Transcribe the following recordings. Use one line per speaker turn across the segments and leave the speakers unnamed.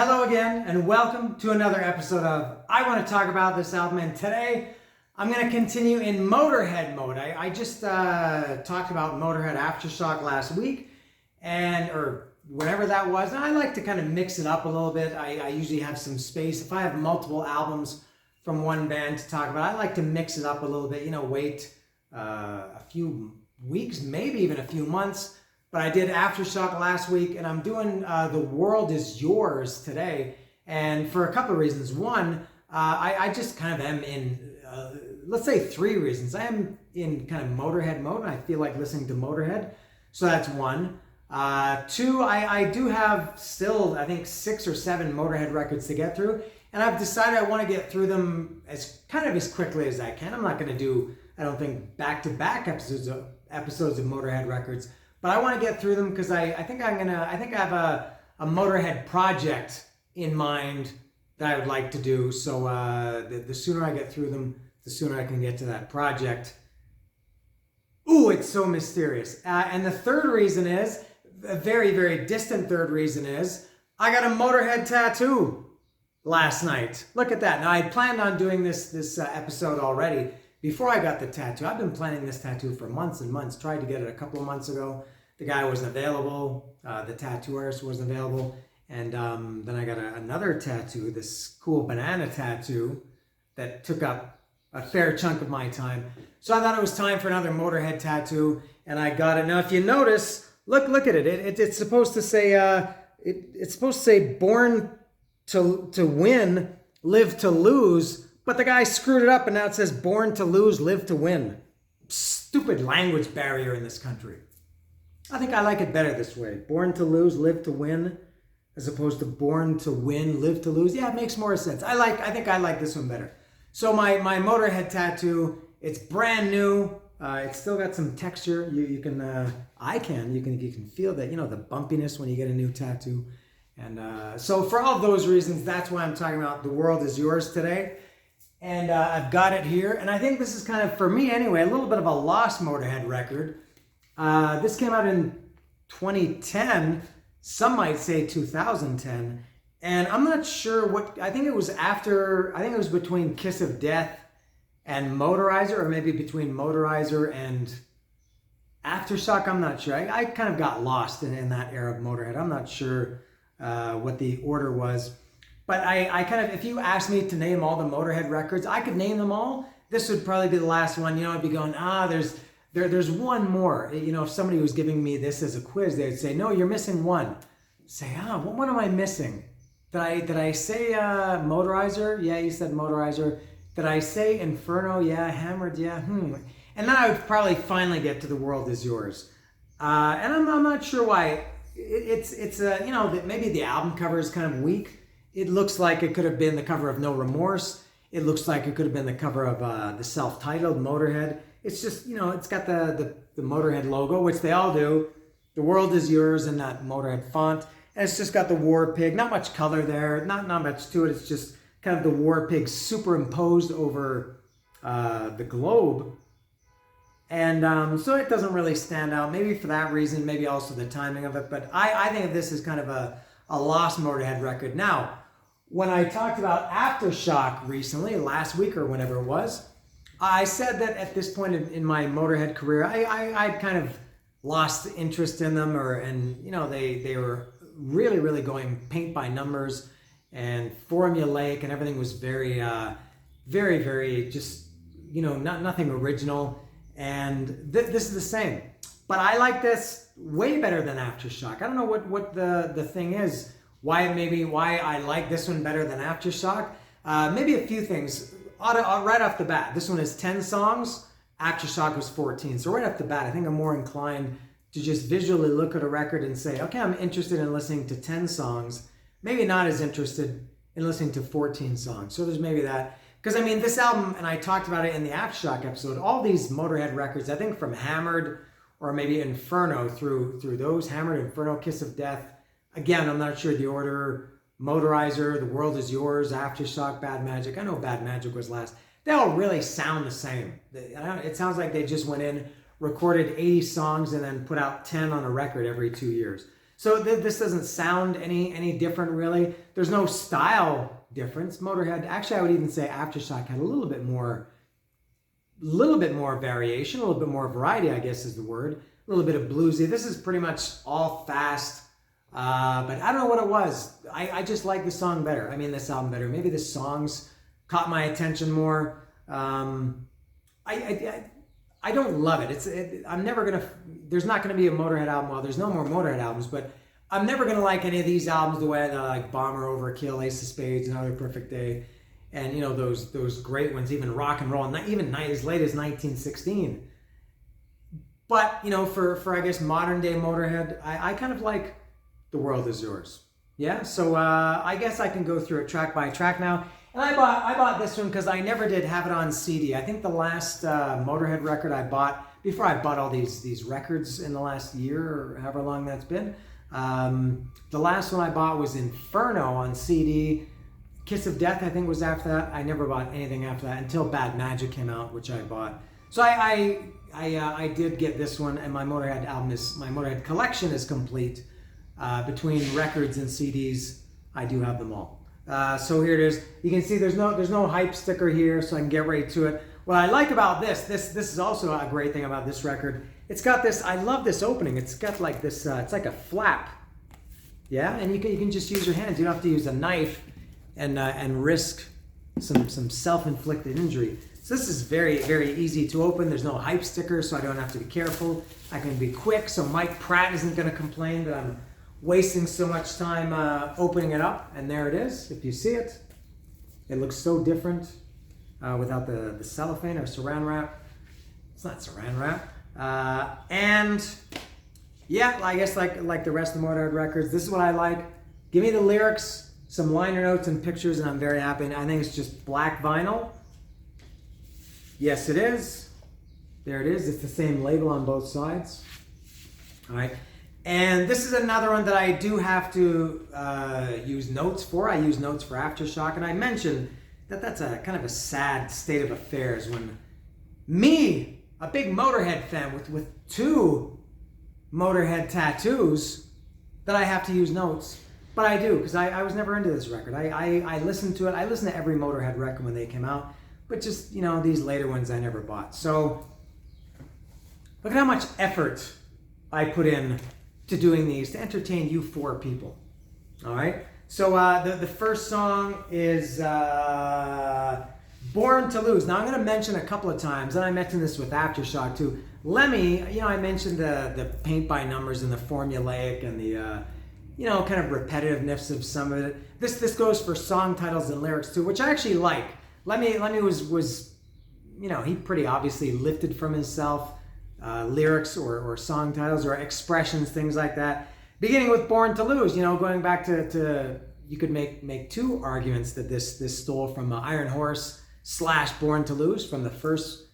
Hello again, and welcome to another episode of I Want to Talk About This Album. And today, I'm going to continue in Motorhead mode. I just talked about Motorhead Aftershock last week, or whenever that was. And I like to kind of mix it up a little bit. I usually have some space. If I have multiple albums from one band to talk about, I like to mix it up a little bit. Wait a few weeks, maybe even a few months. But I did Aftershock last week, and I'm doing The World Is Yours today. And for a couple of reasons. One, I just kind of am in, let's say 3 reasons. I am in kind of Motorhead mode, and I feel like listening to Motorhead. So that's one. 2, I do have still, I think, 6 or 7 Motorhead records to get through. And I've decided I want to get through them as quickly as I can. I'm not going to do, I don't think, back-to-back episodes of Motorhead records. But I want to get through them because I think I have a Motorhead project in mind that I would like to do. So the sooner I get through them, the sooner I can get to that project. Ooh, it's so mysterious. And the third reason is, a very, very distant third reason is, I got a Motorhead tattoo last night. Look at that. Now, I planned on doing this episode already. Before I got the tattoo, I've been planning this tattoo for months and months. Tried to get it a couple of months ago. The guy wasn't available. The tattoo artist wasn't available. And then I got another tattoo, this cool banana tattoo that took up a fair chunk of my time. So I thought it was time for another Motorhead tattoo, and I got it. Now, if you notice, look at it. It's supposed to say it's supposed to say "Born to win, live to lose." But the guy screwed it up, and now it says "Born to lose, live to win." Stupid language barrier in this country. I think I like it better this way. Born to lose, live to win, as opposed to born to win, live to lose. Yeah, it makes more sense. I think I like this one better. So my Motorhead tattoo, it's brand new. It's still got some texture. You can feel that, the bumpiness when you get a new tattoo. And so for all of those reasons, that's why I'm talking about The World Is Yours today. And I've got it here. And I think this is kind of, for me anyway, a little bit of a lost Motorhead record. This came out in 2010. Some might say 2010. And I'm not sure I think it was between Kiss of Death and Motorizer, or maybe between Motorizer and Aftershock. I'm not sure. I kind of got lost in that era of Motorhead. I'm not sure what the order was. But I kind of, if you asked me to name all the Motorhead records, I could name them all. This would probably be the last one. I'd be going, there's one more. If somebody was giving me this as a quiz, they'd say, no, you're missing one. Say, what am I missing? Did I say Motorizer? Yeah, you said Motorizer. Did I say Inferno? Yeah, Hammered? Yeah, And then I would probably finally get to The World Is Yours. And I'm not sure why. It's that maybe the album cover is kind of weak. It looks like it could have been the cover of No Remorse. It looks like it could have been the cover of the self-titled Motorhead. It's just, it's got the Motorhead logo, which they all do. The World Is Yours in that Motorhead font. And it's just got the War Pig. Not much color there. Not much to it. It's just kind of the War Pig superimposed over the globe. And so it doesn't really stand out. Maybe for that reason, maybe also the timing of it. But I think of this as kind of a lost Motorhead record. Now, when I talked about Aftershock recently, last week or whenever it was, I said that at this point in my Motorhead career, I'd kind of lost interest in them, they were really, really going paint by numbers and formulaic, and everything was very, very, very just, nothing original. And this is the same. But I like this way better than Aftershock. I don't know what the thing is. Why I like this one better than Aftershock. Maybe a few things. Right off the bat, this one is 10 songs. Aftershock was 14. So right off the bat, I think I'm more inclined to just visually look at a record and say, okay, I'm interested in listening to 10 songs. Maybe not as interested in listening to 14 songs. So there's maybe that. Because this album, and I talked about it in the Aftershock episode, all these Motorhead records, I think from Hammered or maybe Inferno through those, Hammered, Inferno, Kiss of Death. Again, I'm not sure the order. Motorizer, The World Is Yours, Aftershock, Bad Magic. I know Bad Magic was last. They all really sound the same. It sounds like they just went in, recorded 80 songs, and then put out 10 on a record every 2 years. So this doesn't sound any different really. There's no style difference. Motorhead, actually I would even say Aftershock had a little bit more variation, a little bit more variety, I guess is the word. A little bit of bluesy. This is pretty much all fast, but I don't know what it was. I just like the song better. I mean, this album better. Maybe the songs caught my attention more. I don't love it. I'm never gonna. There's not gonna be a Motorhead album. Well, there's no more Motorhead albums, but I'm never gonna like any of these albums the way I like Bomber, Overkill, Ace of Spades, Another Perfect Day, and you know those great ones, even Rock and Roll, and even as late as 1916. But you know, for I guess modern day Motorhead, I kind of like The World Is Yours. Yeah, so I guess I can go through it track by track now. And I bought this one because I never did have it on CD. I think the last Motorhead record I bought, before I bought all these records in the last year or however long that's been, the last one I bought was Inferno on CD. Kiss of Death, I think, was after that. I never bought anything after that until Bad Magic came out, which I bought. So I did get this one, and my Motorhead collection is complete. Between records and CDs, I do have them all. So here it is. You can see there's no hype sticker here, so I can get right to it. What I like about this is also a great thing about this record. It's got this. I love this opening. It's got like this. It's like a flap. Yeah, and you can just use your hands. You don't have to use a knife and risk some self-inflicted injury. So this is very easy to open. There's no hype sticker, so I don't have to be careful. I can be quick, so Mike Pratt isn't going to complain that I'm wasting so much time opening it up. And there it is. If you see it, it looks so different without the cellophane or saran wrap. It's not saran wrap. And yeah, I guess like the rest of the Motorhead records, this is what I like. Give me the lyrics, some liner notes and pictures, and I'm very happy. And I think it's just black vinyl. Yes, it is. There it is. It's the same label on both sides. All right. And this is another one that I do have to use notes for. I use notes for Aftershock, and I mentioned that that's a kind of a sad state of affairs when me, a big Motorhead fan with two Motorhead tattoos, that I have to use notes. But I do, because I was never into this record. I listened to it. I listened to every Motorhead record when they came out, but just, you know, these later ones I never bought. So look at how much effort I put in to doing these to entertain you four people. All right. So the first song is Born to Lose. Now I'm going to mention a couple of times, and I mentioned this with Aftershock too. Lemmy, you know, I mentioned the paint by numbers and the formulaic and the you know, kind of repetitiveness of some of it. This goes for song titles and lyrics too, which I actually like. Lemmy was you know, he pretty obviously lifted from himself. Lyrics or song titles or expressions, things like that. Beginning with Born to Lose, you know, going back to you could make two arguments that this stole from Iron Horse / Born to Lose from the first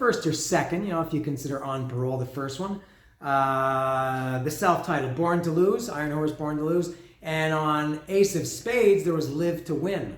or second, you know, if you consider On Parole the first one. The self-titled Born to Lose, Iron Horse, Born to Lose, and on Ace of Spades there was Live to Win.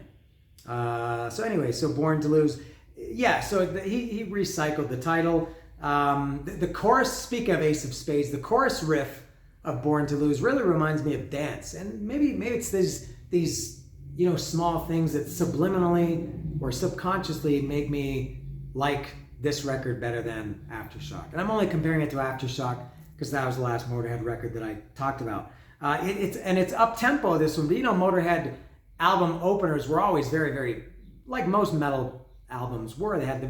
So anyway, so Born to Lose, yeah. So he recycled the title. The chorus, speak of Ace of Spades, the chorus riff of Born to Lose really reminds me of Dance, and maybe it's these you know, small things that subliminally or subconsciously make me like this record better than Aftershock. And I'm only comparing it to Aftershock because that was the last Motorhead record that I talked about. It's up tempo, this one, but you know, Motorhead album openers were always very, like most metal albums were. They had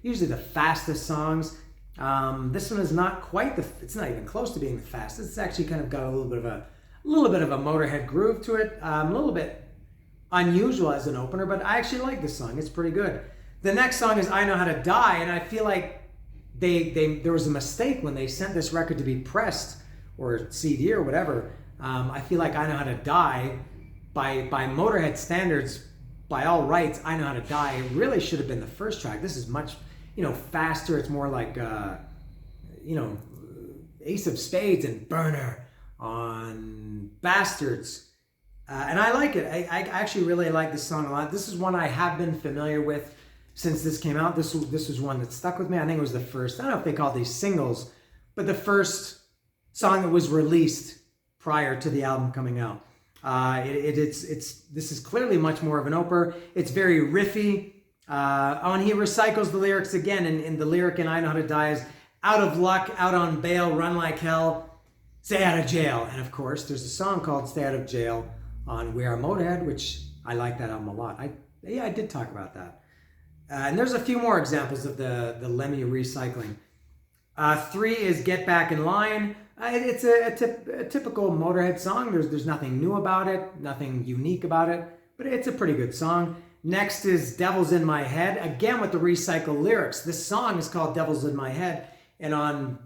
usually the fastest songs. This one is not quite it's not even close to being the fastest. It's actually kind of got a little bit of a Motorhead groove to it. A little bit unusual as an opener, but I actually like this song. It's pretty good. The next song is I Know How to Die, and I feel like there was a mistake when they sent this record to be pressed or CD or whatever. I feel like I Know How to Die, by Motorhead standards, by all rights, I Know How to Die, it really should have been the first track. This is much, you know, faster. It's more like, you know, Ace of Spades and Burner on Bastards. And I like it. I actually really like this song a lot. This is one I have been familiar with since this came out. This was one that stuck with me. I think it was the first, I don't know if they call these singles, but the first song that was released prior to the album coming out. This is clearly much more of an opener. It's very riffy. And he recycles the lyrics again, and the lyric in I Know How to Die is out of luck, out on bail, run like hell, stay out of jail. And of course, there's a song called Stay Out of Jail on We Are Motorhead, which I like that album a lot. I did talk about that. And there's a few more examples of the Lemmy recycling. 3 is Get Back in Line. It's a typical Motorhead song. There's nothing new about it, nothing unique about it, but it's a pretty good song. Next is Devil's in My Head, again with the recycled lyrics. This song is called Devil's in My Head, and on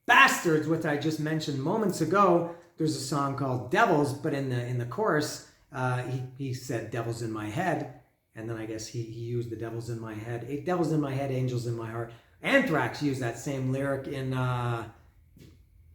Bastards, which I just mentioned moments ago, there's a song called Devils, but in the chorus, he said Devil's in My Head, and then I guess he used the Devil's in My Head. Devil's in My Head, Angels in My Heart. Anthrax used that same lyric in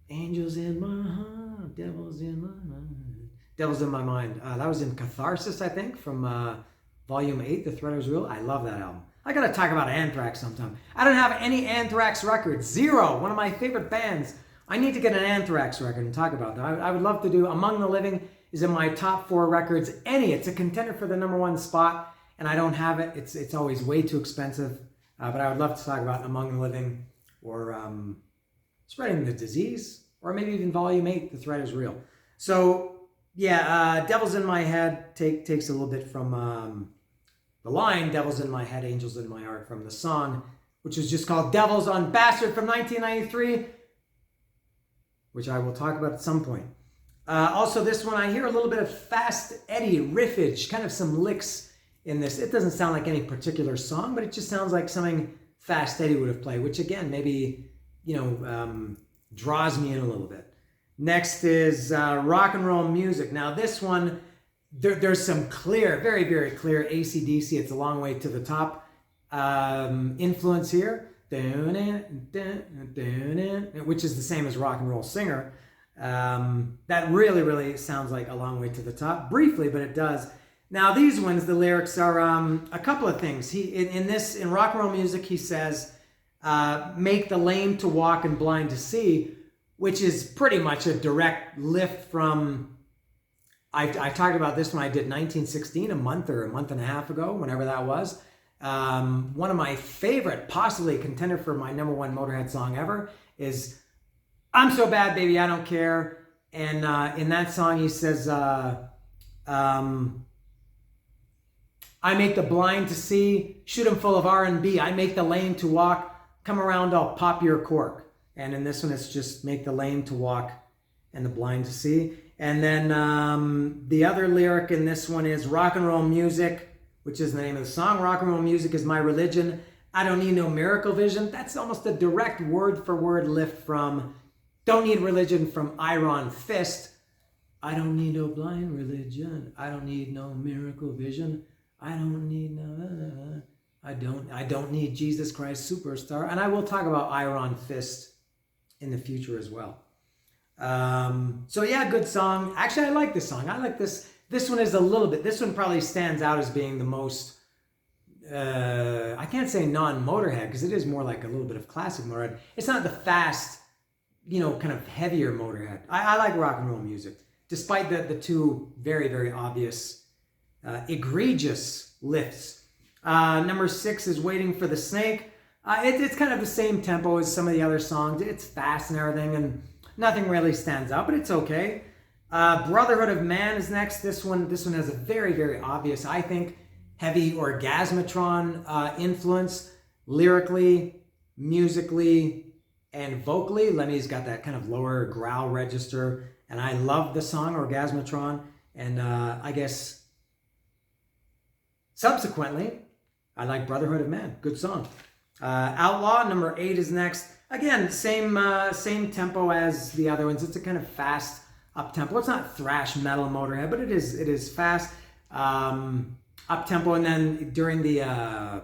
Angels in My Heart, Devils in My Mind. Devils in My Mind. That was in Catharsis, I think, from Volume 8, The Thread is Real. I love that album. I gotta talk about Anthrax sometime. I don't have any Anthrax records. 0. One of my favorite bands. I need to get an Anthrax record and talk about that. I would love to do. Among the Living is in my top 4 records. It's a contender for the #1 spot, and I don't have it. It's always way too expensive. But I would love to talk about Among the Living, or Spreading the Disease, or maybe even Volume 8, The Thread is Real. So yeah, Devil's in My Head takes a little bit from the line, Devil's in My Head, Angels in My Heart, from the song, which is just called Devils on Bastard from 1993, which I will talk about at some point. Also, this one, I hear a little bit of Fast Eddie riffage, kind of some licks in this. It doesn't sound like any particular song, but it just sounds like something Fast Eddie would have played, which again, maybe, draws me in a little bit. Next is Rock and Roll Music. Now this one, there's some clear, very, very clear AC/DC, It's a Long Way to the Top influence here, which is the same as Rock and Roll Singer. That really, really sounds like A Long Way to the Top, briefly, but it does. Now these ones, the lyrics are a couple of things. In Rock and Roll Music, he says, make the lame to walk and blind to see, which is pretty much a direct lift from, I talked about this when I did 1916, a month and a half ago, whenever that was. One of my favorite, possibly a contender for my #1 Motorhead song ever, is I'm So Bad Baby I Don't Care. And in that song he says, I make the blind to see, shoot 'em full of R&B. I make the lame to walk, come around, I'll pop your cork. And in this one it's just make the lame to walk and the blind to see. And then the other lyric in this one is Rock and Roll Music, which is the name of the song. Rock and Roll music is my religion. I don't need no miracle vision. That's almost a direct word-for-word lift from Don't Need Religion from Iron Fist. I don't need no blind religion. I don't need no miracle vision. I don't need no... I don't need Jesus Christ Superstar. And I will talk about Iron Fist in the future as well. So yeah, good song. Actually, I like this song. I like this. This one is a little bit, this one probably stands out as being the most, I can't say non-Motorhead, because it is more like a little bit of classic Motorhead. It's not the fast, kind of heavier Motorhead. I like Rock and Roll Music, despite the two very, very obvious, egregious lifts. Number 6 is Waiting for the Snake. It's kind of the same tempo as some of the other songs. It's fast and everything, and nothing really stands out, but it's okay. Brotherhood of Man is next. This one has a very, very obvious, I think, heavy Orgasmatron influence, lyrically, musically, and vocally. Lemmy's got that kind of lower growl register, and I love the song Orgasmatron. And I guess subsequently, I like Brotherhood of Man. Good song. Outlaw, number 8 is next. Again, same tempo as the other ones. It's a kind of fast up tempo. It's not thrash metal Motorhead, but it is fast up tempo. And then during the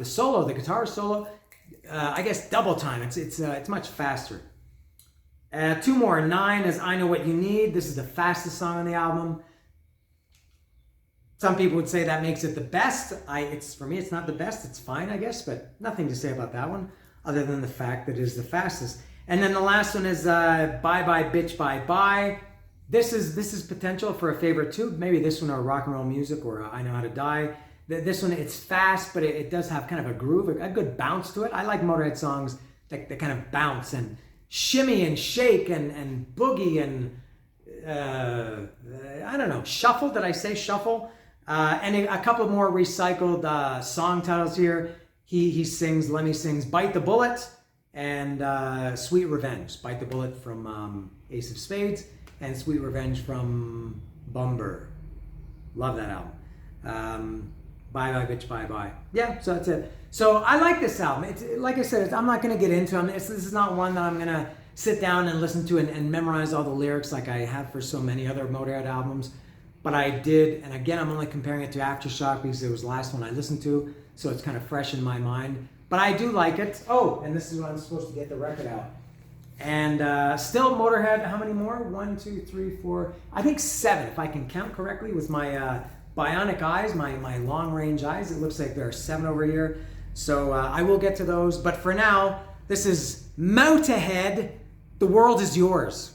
solo, the guitar solo, I guess double time. It's much faster. 2 more. 9 is I Know What You Need. This is the fastest song on the album. Some people would say that makes it the best. For me, it's not the best. It's fine, I guess, but nothing to say about that one, other than the fact that it is the fastest. And then the last one is Bye Bye Bitch Bye Bye. This is potential for a favorite too. Maybe this one or Rock and Roll Music or I Know How to Die. This one, it's fast, but it does have kind of a groove, a good bounce to it. I like Motorhead songs that kind of bounce and shimmy and shake and boogie and I don't know, shuffle. Did I say shuffle? And a couple more recycled song titles here. He sings, Lemmy sings Bite the Bullet and Sweet Revenge. Bite the Bullet from Ace of Spades and Sweet Revenge from Bumber. Love that album. Bye Bye Bitch Bye Bye. Yeah, so that's it. So I like this album. It's like I said, I'm not going to get into it. This is not one that I'm going to sit down and listen to and memorize all the lyrics like I have for so many other Motorhead albums. But I did, and again, I'm only comparing it to Aftershock because it was the last one I listened to, so it's kind of fresh in my mind. But I do like it. Oh, and this is when I'm supposed to get the record out. And still Motorhead, how many more? 1, 2, 3, 4, I think 7, if I can count correctly with my bionic eyes, my long-range eyes. It looks like there are 7 over here. So I will get to those. But for now, this is Motorhead, The World Is Yours.